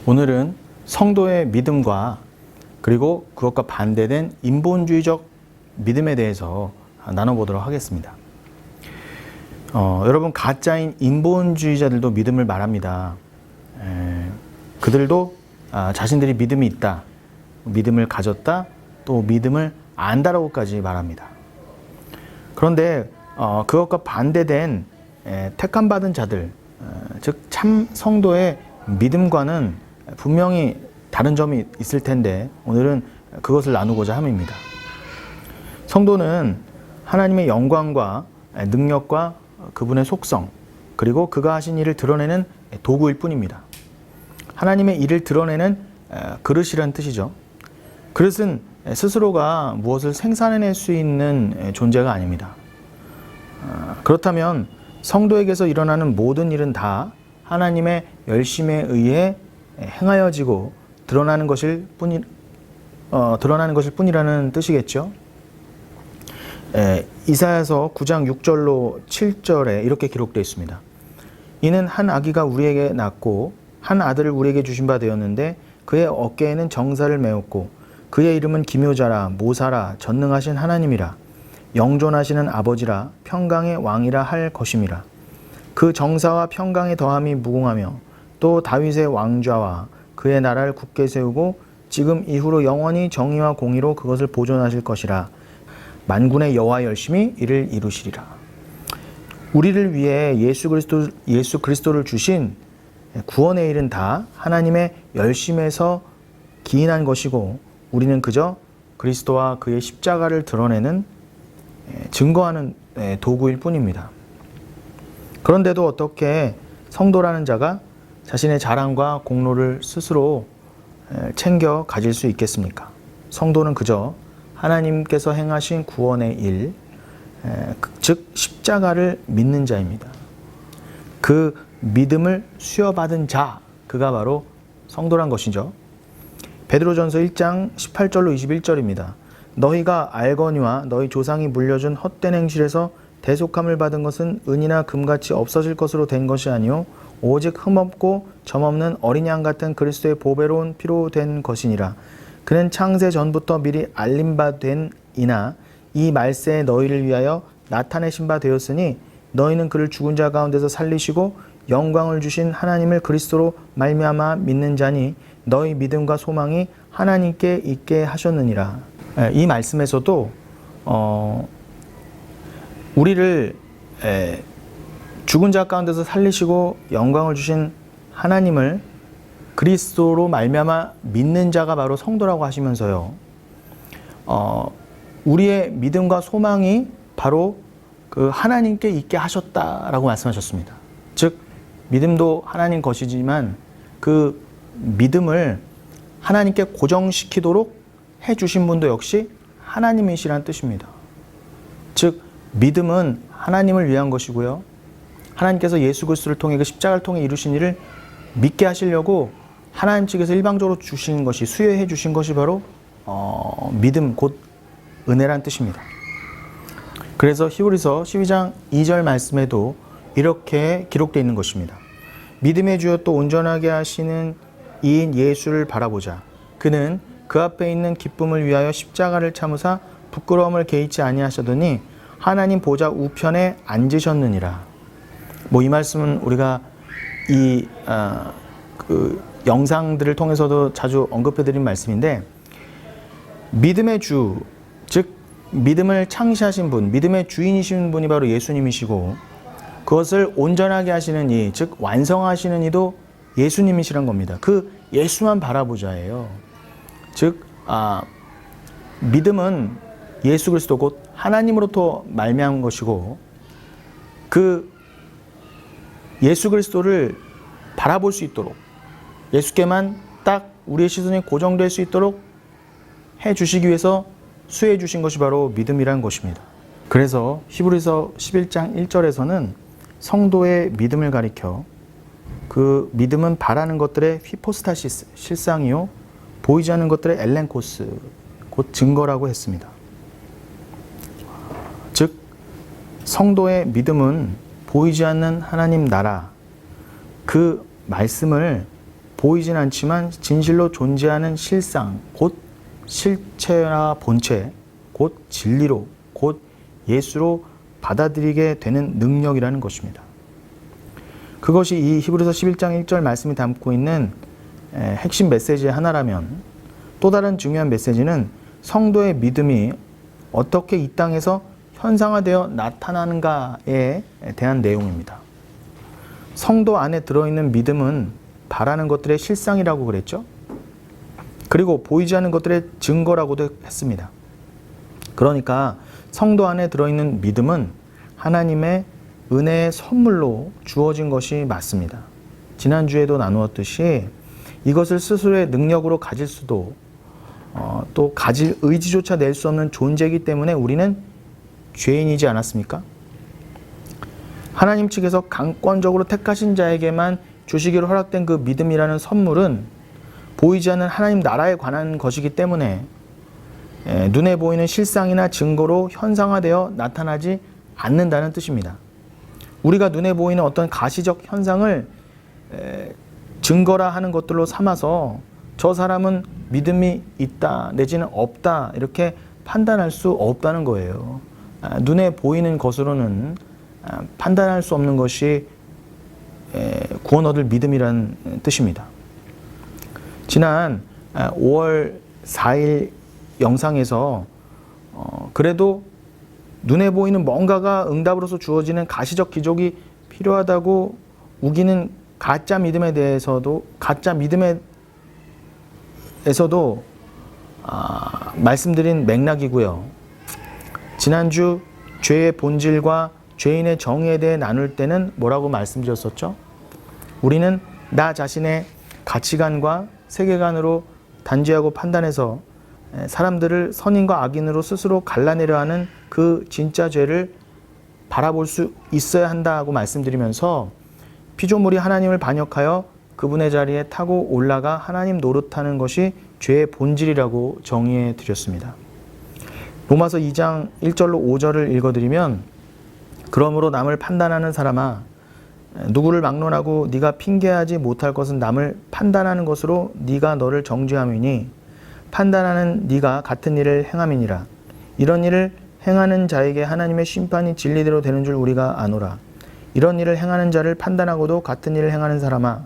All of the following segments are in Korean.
오늘은 성도의 믿음과 그리고 그것과 반대된 인본주의적 믿음에 대해서 나눠보도록 하겠습니다. 여러분, 가짜인 인본주의자들도 믿음을 말합니다. 그들도 자신들이 믿음이 있다, 믿음을 가졌다, 또 믿음을 안다라고까지 말합니다. 그런데 그것과 반대된 택함받은 자들, 즉 참 성도의 믿음과는 분명히 다른 점이 있을 텐데 오늘은 그것을 나누고자 함입니다. 성도는 하나님의 영광과 능력과 그분의 속성, 그리고 그가 하신 일을 드러내는 도구일 뿐입니다. 하나님의 일을 드러내는 그릇이란 뜻이죠. 그릇은 스스로가 무엇을 생산해낼 수 있는 존재가 아닙니다. 그렇다면 성도에게서 일어나는 모든 일은 다 하나님의 열심에 의해 행하여지고 드러나는 것일 뿐이라는 뜻이겠죠. 이사야서 9장 6절로 7절에 이렇게 기록되어 있습니다. 이는 한 아기가 우리에게 낳고 한 아들을 우리에게 주신 바 되었는데 그의 어깨에는 정사를 메었고 그의 이름은 기묘자라 모사라 전능하신 하나님이라 영존하시는 아버지라 평강의 왕이라 할 것임이라. 그 정사와 평강의 더함이 무궁하며 또 다윗의 왕좌와 그의 나라를 굳게 세우고 지금 이후로 영원히 정의와 공의로 그것을 보존하실 것이라. 만군의 여호와 열심히 이를 이루시리라. 우리를 위해 예수 그리스도를 주신 구원의 일은 다 하나님의 열심에서 기인한 것이고 우리는 그저 그리스도와 그의 십자가를 드러내는 증거하는 도구일 뿐입니다. 그런데도 어떻게 성도라는 자가 자신의 자랑과 공로를 스스로 챙겨 가질 수 있겠습니까? 성도는 그저 하나님께서 행하신 구원의 일, 즉 십자가를 믿는 자입니다. 그 믿음을 수여받은 자, 그가 바로 성도란 것이죠. 베드로전서 1장 18절로 21절입니다. 너희가 알거니와 너희 조상이 물려준 헛된 행실에서 대속함을 받은 것은 은이나 금같이 없어질 것으로 된 것이 아니요 오직 흠없고 점없는 어린 양 같은 그리스도의 보배로운 피로 된 것이니라. 그는 창세 전부터 미리 알림 바 된 이나 이 말세에 너희를 위하여 나타내신 바 되었으니 너희는 그를 죽은 자 가운데서 살리시고 영광을 주신 하나님을 그리스도로 말미암아 믿는 자니 너희 믿음과 소망이 하나님께 있게 하셨느니라. 이 말씀에서도 우리를 죽은 자 가운데서 살리시고 영광을 주신 하나님을 그리스도로 말미암아 믿는 자가 바로 성도라고 하시면서요. 우리의 믿음과 소망이 바로 그 하나님께 있게 하셨다라고 말씀하셨습니다. 즉 믿음도 하나님 것이지만 그 믿음을 하나님께 고정시키도록 해주신 분도 역시 하나님이시란 뜻입니다. 즉 믿음은 하나님을 위한 것이고요. 하나님께서 예수 그리스도를 통해 그 십자가를 통해 이루신 일을 믿게 하시려고 하나님 측에서 일방적으로 주신 것이 수여해 주신 것이 바로 믿음 곧 은혜란 뜻입니다. 그래서 히브리서 12장 2절 말씀에도 이렇게 기록되어 있는 것입니다. 믿음의 주여 또 온전하게 하시는 이인 예수를 바라보자. 그는 그 앞에 있는 기쁨을 위하여 십자가를 참으사 부끄러움을 개의치 아니하시더니 하나님 보좌 우편에 앉으셨느니라. 이 말씀은 우리가 그 영상들을 통해서도 자주 언급해드린 말씀인데, 믿음의 주, 즉 믿음을 창시하신 분, 믿음의 주인이신 분이 바로 예수님이시고 그것을 온전하게 하시는 이, 즉 완성하시는 이도 예수님이시란 겁니다. 그 예수만 바라보자예요. 즉 믿음은 예수 그리스도 곧 하나님으로부터 말미암은 것이고 그 예수 그리스도를 바라볼 수 있도록 예수께만 딱 우리의 시선이 고정될 수 있도록 해주시기 위해서 수혜해 주신 것이 바로 믿음이라는 것입니다. 그래서 히브리서 11장 1절에서는 성도의 믿음을 가리켜 그 믿음은 바라는 것들의 히포스타시스, 실상이요 보이지 않는 것들의 엘렌코스, 곧 증거라고 했습니다. 즉 성도의 믿음은 보이지 않는 하나님 나라, 그 말씀을 보이진 않지만 진실로 존재하는 실상, 곧 실체나 본체, 곧 진리로, 곧 예수로 받아들이게 되는 능력이라는 것입니다. 그것이 이 히브리서 11장 1절 말씀이 담고 있는 핵심 메시지의 하나라면, 또 다른 중요한 메시지는 성도의 믿음이 어떻게 이 땅에서 현상화되어 나타나는가에 대한 내용입니다. 성도 안에 들어있는 믿음은 바라는 것들의 실상이라고 그랬죠. 그리고 보이지 않는 것들의 증거라고도 했습니다. 그러니까 성도 안에 들어있는 믿음은 하나님의 은혜의 선물로 주어진 것이 맞습니다. 지난주에도 나누었듯이 이것을 스스로의 능력으로 가질 수도 또 가질 의지조차 낼 수 없는 존재이기 때문에 우리는 죄인이지 않았습니까? 하나님 측에서 강권적으로 택하신 자에게만 주시기로 허락된 그 믿음이라는 선물은 보이지 않는 하나님 나라에 관한 것이기 때문에 눈에 보이는 실상이나 증거로 현상화되어 나타나지 않는다는 뜻입니다. 우리가 눈에 보이는 어떤 가시적 현상을 증거라 하는 것들로 삼아서 저 사람은 믿음이 있다 내지는 없다 이렇게 판단할 수 없다는 거예요. 눈에 보이는 것으로는 판단할 수 없는 것이 구원 얻을 믿음이라는 뜻입니다. 지난 5월 4일 영상에서 그래도 눈에 보이는 뭔가가 응답으로서 주어지는 가시적 기적이 필요하다고 우기는 가짜 믿음에서도 말씀드린 맥락이고요. 지난주 죄의 본질과 죄인의 정의에 대해 나눌 때는 뭐라고 말씀드렸었죠? 우리는 나 자신의 가치관과 세계관으로 단죄하고 판단해서 사람들을 선인과 악인으로 스스로 갈라내려 하는 그 진짜 죄를 바라볼 수 있어야 한다고 말씀드리면서 피조물이 하나님을 반역하여 그분의 자리에 타고 올라가 하나님 노릇하는 것이 죄의 본질이라고 정의해 드렸습니다. 로마서 2장 1절로 5절을 읽어드리면, 그러므로 남을 판단하는 사람아, 누구를 막론하고 네가 핑계하지 못할 것은 남을 판단하는 것으로 네가 너를 정죄함이니 판단하는 네가 같은 일을 행함이니라. 이런 일을 행하는 자에게 하나님의 심판이 진리대로 되는 줄 우리가 아노라. 이런 일을 행하는 자를 판단하고도 같은 일을 행하는 사람아,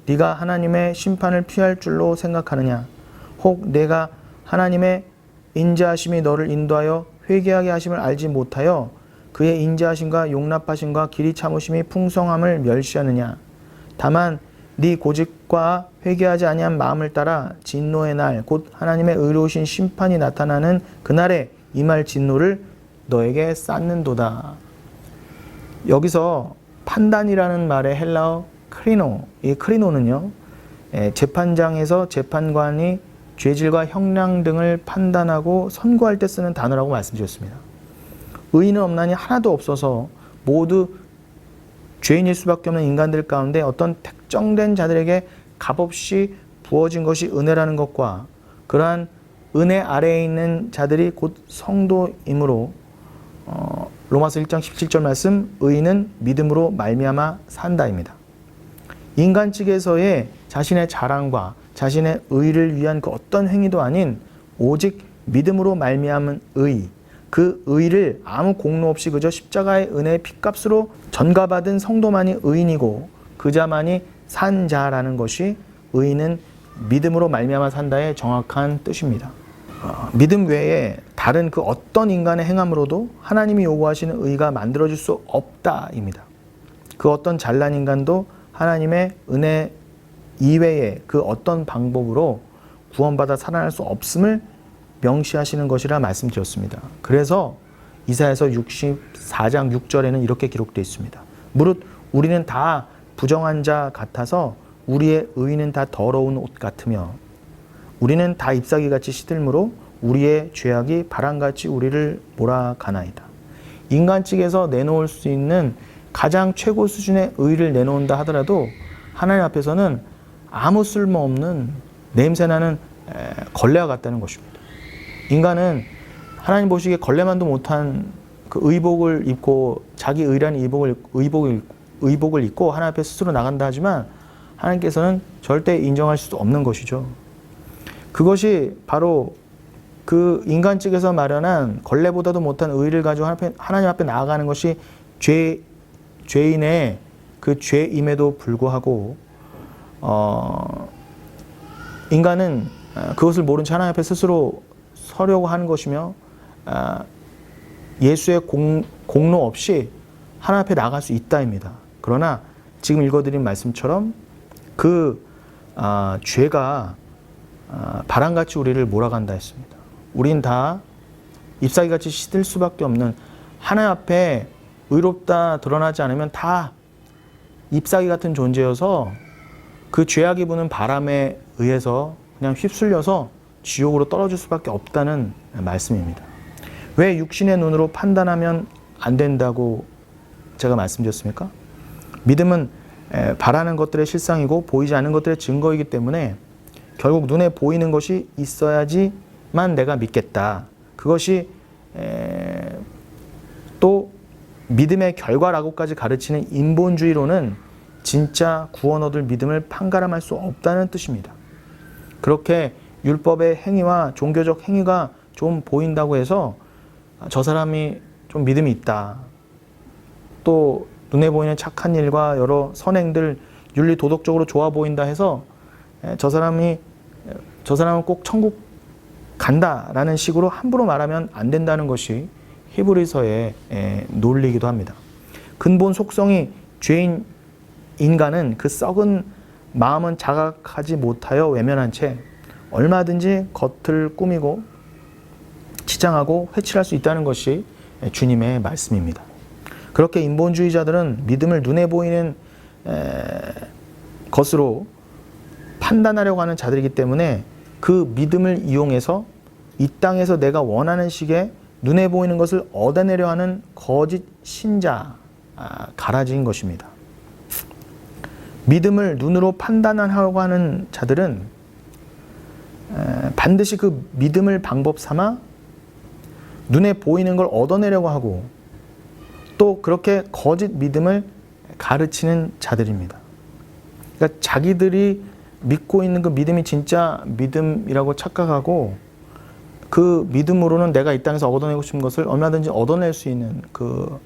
네가 하나님의 심판을 피할 줄로 생각하느냐? 혹 내가 하나님의 인자하심이 너를 인도하여 회개하게 하심을 알지 못하여 그의 인자하심과 용납하심과 길이 참으심이 풍성함을 멸시하느냐? 다만 네 고집과 회개하지 아니한 마음을 따라 진노의 날, 곧 하나님의 의로우신 심판이 나타나는 그날에 임할 진노를 너에게 쌓는도다. 여기서 판단이라는 말의 헬라어 크리노, 이 크리노는요, 재판장에서 재판관이 죄질과 형량 등을 판단하고 선고할 때 쓰는 단어라고 말씀드렸습니다. 의인은 없나니 하나도 없어서 모두 죄인일 수밖에 없는 인간들 가운데 어떤 특정된 자들에게 값없이 부어진 것이 은혜라는 것과 그러한 은혜 아래에 있는 자들이 곧 성도이므로 로마서 1장 17절 말씀, 의인은 믿음으로 말미암아 산다입니다. 인간 측에서의 자신의 자랑과 자신의 의를 위한 그 어떤 행위도 아닌 오직 믿음으로 말미암은 의, 그 의를 아무 공로 없이 그저 십자가의 은혜의 핏값으로 전가받은 성도만이 의인이고 그 자만이 산 자라는 것이 의인은 믿음으로 말미암아 산다의 정확한 뜻입니다. 믿음 외에 다른 그 어떤 인간의 행함으로도 하나님이 요구하시는 의가 만들어질 수 없다입니다. 그 어떤 잘난 인간도 하나님의 은혜 이외의 그 어떤 방법으로 구원받아 살아날 수 없음을 명시하시는 것이라 말씀드렸습니다. 그래서 이사야서 64장 6절에는 이렇게 기록되어 있습니다. 무릇 우리는 다 부정한 자 같아서 우리의 의는 다 더러운 옷 같으며 우리는 다 잎사귀같이 시들므로 우리의 죄악이 바람같이 우리를 몰아가나이다. 인간 측에서 내놓을 수 있는 가장 최고 수준의 의를 내놓는다 하더라도 하나님 앞에서는 아무 쓸모없는 냄새나는 걸레와 같다는 것입니다. 인간은 하나님 보시기에 걸레만도 못한 그 의복을 입고 자기 의라는 의복을 입고 하나님 앞에 스스로 나간다 하지만 하나님께서는 절대 인정할 수 없는 것이죠. 그것이 바로 그 인간 측에서 마련한 걸레보다도 못한 의의를 가지고 하나님 앞에 나아가는 것이 죄인의 그 죄임에도 불구하고 인간은 그것을 모른 채 하나님 앞에 스스로 서려고 하는 것이며 예수의 공로 없이 하나님 앞에 나갈 수 있다입니다. 그러나 지금 읽어드린 말씀처럼 그 죄가 바람같이 우리를 몰아간다 했습니다. 우린 다 잎사귀같이 시들 수밖에 없는, 하나님 앞에 의롭다 드러나지 않으면 다 잎사귀 같은 존재여서 그 죄악이 부는 바람에 의해서 그냥 휩쓸려서 지옥으로 떨어질 수밖에 없다는 말씀입니다. 왜 육신의 눈으로 판단하면 안 된다고 제가 말씀드렸습니까? 믿음은 바라는 것들의 실상이고 보이지 않는 것들의 증거이기 때문에 결국 눈에 보이는 것이 있어야지만 내가 믿겠다. 그것이 또 믿음의 결과라고까지 가르치는 인본주의로는 진짜 구원 얻을 믿음을 판가름할 수 없다는 뜻입니다. 그렇게 율법의 행위와 종교적 행위가 좀 보인다고 해서 저 사람이 좀 믿음이 있다, 또 눈에 보이는 착한 일과 여러 선행들, 윤리 도덕적으로 좋아 보인다 해서 저 사람은 꼭 천국 간다라는 식으로 함부로 말하면 안 된다는 것이 히브리서의 논리이기도 합니다. 근본 속성이 죄인 인간은 그 썩은 마음은 자각하지 못하여 외면한 채 얼마든지 겉을 꾸미고 치장하고 회칠할 수 있다는 것이 주님의 말씀입니다. 그렇게 인본주의자들은 믿음을 눈에 보이는 것으로 판단하려고 하는 자들이기 때문에 그 믿음을 이용해서 이 땅에서 내가 원하는 식의 눈에 보이는 것을 얻어내려 하는 거짓 신자 가라지인 것입니다. 믿음을 눈으로 판단하려고 하는 자들은 반드시 그 믿음을 방법 삼아 눈에 보이는 걸 얻어내려고 하고 또 그렇게 거짓 믿음을 가르치는 자들입니다. 그러니까 자기들이 믿고 있는 그 믿음이 진짜 믿음이라고 착각하고 그 믿음으로는 내가 이 땅에서 얻어내고 싶은 것을 얼마든지 얻어낼 수 있는 그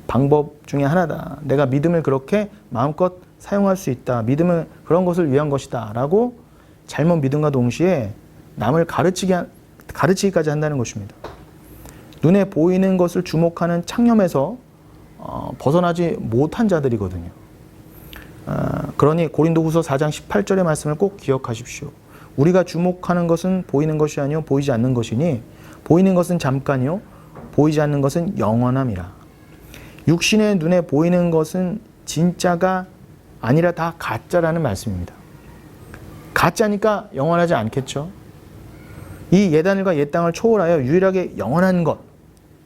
방법 중에 하나다. 내가 믿음을 그렇게 마음껏 사용할 수 있다. 믿음은 그런 것을 위한 것이다. 라고 잘못 믿음과 동시에 남을 가르치기까지 한다는 것입니다. 눈에 보이는 것을 주목하는 창념에서 벗어나지 못한 자들이거든요. 그러니 고린도후서 4장 18절의 말씀을 꼭 기억하십시오. 우리가 주목하는 것은 보이는 것이 아니요 보이지 않는 것이니 보이는 것은 잠깐이요 보이지 않는 것은 영원함이라. 육신의 눈에 보이는 것은 진짜가 아니라 다 가짜라는 말씀입니다. 가짜니까 영원하지 않겠죠. 이 옛하늘과 옛 땅을 초월하여 유일하게 영원한 것,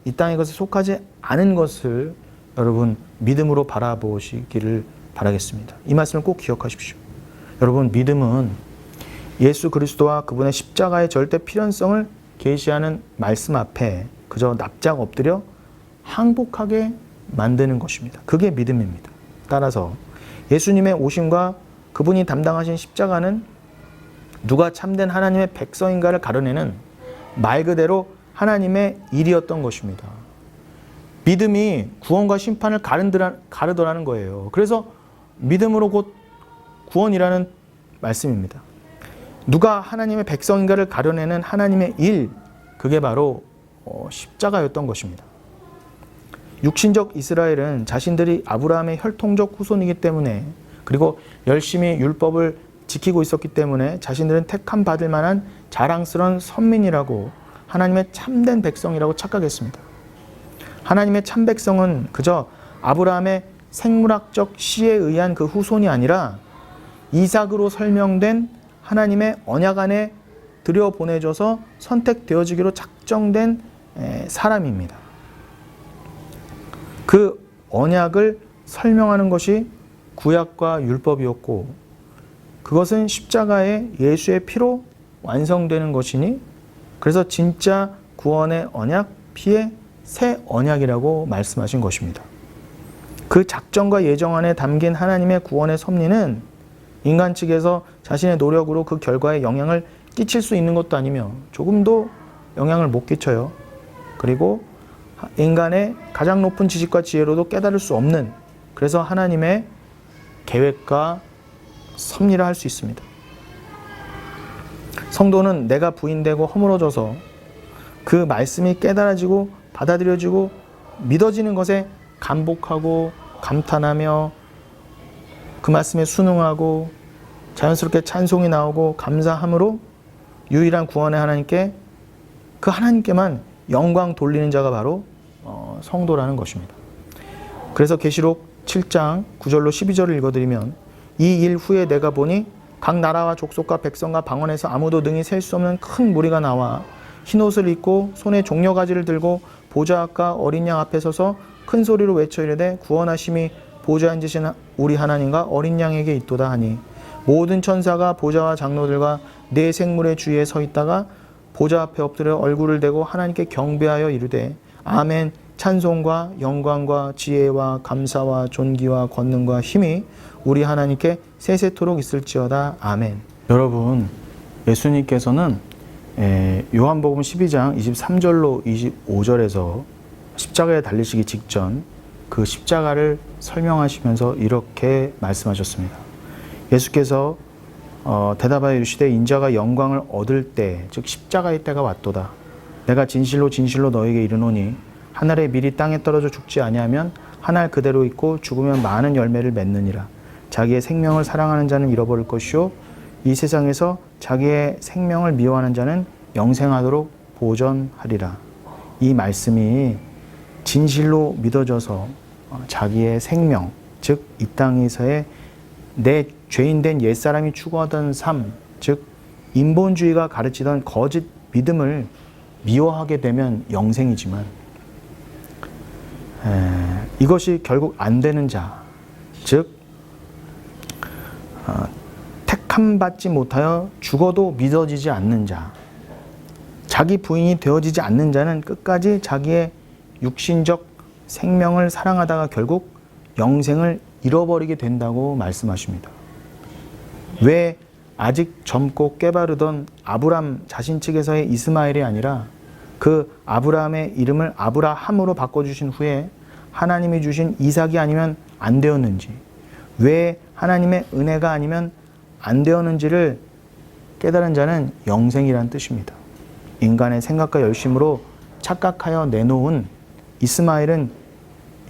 이 땅의 것에 속하지 않은 것을 여러분 믿음으로 바라보시기를 바라겠습니다. 이 말씀을 꼭 기억하십시오. 여러분, 믿음은 예수 그리스도와 그분의 십자가의 절대 필연성을 계시하는 말씀 앞에 그저 납작 엎드려 항복하게 만드는 것입니다. 그게 믿음입니다. 따라서 예수님의 오심과 그분이 담당하신 십자가는 누가 참된 하나님의 백성인가를 가려내는 말 그대로 하나님의 일이었던 것입니다. 믿음이 구원과 심판을 가르더라는 거예요. 그래서 믿음으로 곧 구원이라는 말씀입니다. 누가 하나님의 백성인가를 가려내는 하나님의 일, 그게 바로 십자가였던 것입니다. 육신적 이스라엘은 자신들이 아브라함의 혈통적 후손이기 때문에 그리고 열심히 율법을 지키고 있었기 때문에 자신들은 택함 받을 만한 자랑스러운 선민이라고 하나님의 참된 백성이라고 착각했습니다. 하나님의 참 백성은 그저 아브라함의 생물학적 씨에 의한 그 후손이 아니라 이삭으로 설명된 하나님의 언약 안에 들여보내져서 선택되어지기로 작정된 사람입니다. 그 언약을 설명하는 것이 구약과 율법이었고 그것은 십자가의 예수의 피로 완성되는 것이니 그래서 진짜 구원의 언약, 피의 새 언약이라고 말씀하신 것입니다. 그 작정과 예정 안에 담긴 하나님의 구원의 섭리는 인간 측에서 자신의 노력으로 그 결과에 영향을 끼칠 수 있는 것도 아니며 조금도 영향을 못 끼쳐요. 그리고 인간의 가장 높은 지식과 지혜로도 깨달을 수 없는, 그래서 하나님의 계획과 섭리라 할 수 있습니다. 성도는 내가 부인되고 허물어져서 그 말씀이 깨달아지고 받아들여지고 믿어지는 것에 감복하고 감탄하며 그 말씀에 순응하고 자연스럽게 찬송이 나오고 감사함으로 유일한 구원의 하나님께, 그 하나님께만 영광 돌리는 자가 바로 성도라는 것입니다. 그래서 계시록 7장 9절로 12절을 읽어드리면, 이 일 후에 내가 보니 각 나라와 족속과 백성과 방언에서 아무도 능히 셀 수 없는 큰 무리가 나와 흰옷을 입고 손에 종려가지를 들고 보좌 앞과 어린 양 앞에 서서 큰 소리로 외쳐 이르되 구원하심이 보좌에 앉으신 우리 하나님과 어린 양에게 있도다 하니, 모든 천사가 보좌와 장로들과 네 생물의 주위에 서 있다가 보좌 앞에 엎드려 얼굴을 대고 하나님께 경배하여 이르되 아멘, 찬송과 영광과 지혜와 감사와 존귀와 권능과 힘이 우리 하나님께 세세토록 있을지어다. 아멘. 여러분, 예수님께서는 요한복음 12장 23절로 25절에서 십자가에 달리시기 직전 그 십자가를 설명하시면서 이렇게 말씀하셨습니다. 예수께서 대답하여 이르시되 인자가 영광을 얻을 때, 즉 십자가의 때가 왔도다. 내가 진실로 진실로 너에게 이르노니 한 알의 밀이 땅에 떨어져 죽지 아니하면 한 알 그대로 있고 죽으면 많은 열매를 맺느니라. 자기의 생명을 사랑하는 자는 잃어버릴 것이요 이 세상에서 자기의 생명을 미워하는 자는 영생하도록 보전하리라. 이 말씀이 진실로 믿어져서 자기의 생명, 즉 이 땅에서의 내 죄인된 옛사람이 추구하던 삶, 즉 인본주의가 가르치던 거짓 믿음을 미워하게 되면 영생이지만, 이것이 결국 안 되는 자, 즉 택함받지 못하여 죽어도 믿어지지 않는 자, 자기 부인이 되어지지 않는 자는 끝까지 자기의 육신적 생명을 사랑하다가 결국 영생을 잃어버리게 된다고 말씀하십니다. 왜 아직 젊고 깨바르던 아브람 자신 측에서의 이스마엘이 아니라 그 아브라함의 이름을 아브라함으로 바꿔주신 후에 하나님이 주신 이삭이 아니면 안 되었는지, 왜 하나님의 은혜가 아니면 안 되었는지를 깨달은 자는 영생이란 뜻입니다. 인간의 생각과 열심으로 착각하여 내놓은 이스마엘은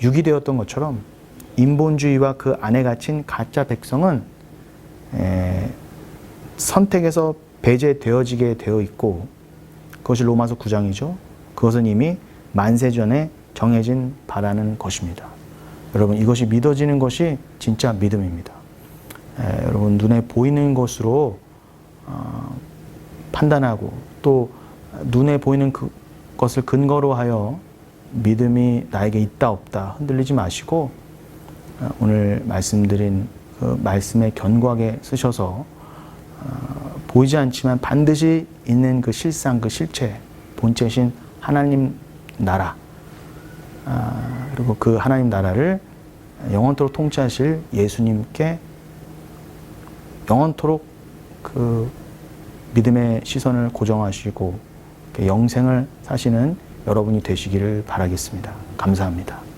육이 되었던 것처럼 인본주의와 그 안에 갇힌 가짜 백성은 선택에서 배제되어지게 되어 있고, 그것이 로마서 9장이죠. 그것은 이미 만세전에 정해진 바라는 것입니다. 여러분, 이것이 믿어지는 것이 진짜 믿음입니다. 여러분, 눈에 보이는 것으로 판단하고 또 눈에 보이는 그것을 근거로 하여 믿음이 나에게 있다 없다 흔들리지 마시고, 오늘 말씀드린 그 말씀에 견고하게 쓰셔서 보이지 않지만 반드시 있는 그 실상, 그 실체, 본체신 하나님 나라, 그리고 그 하나님 나라를 영원토록 통치하실 예수님께 영원토록 그 믿음의 시선을 고정하시고 영생을 사시는 여러분이 되시기를 바라겠습니다. 감사합니다.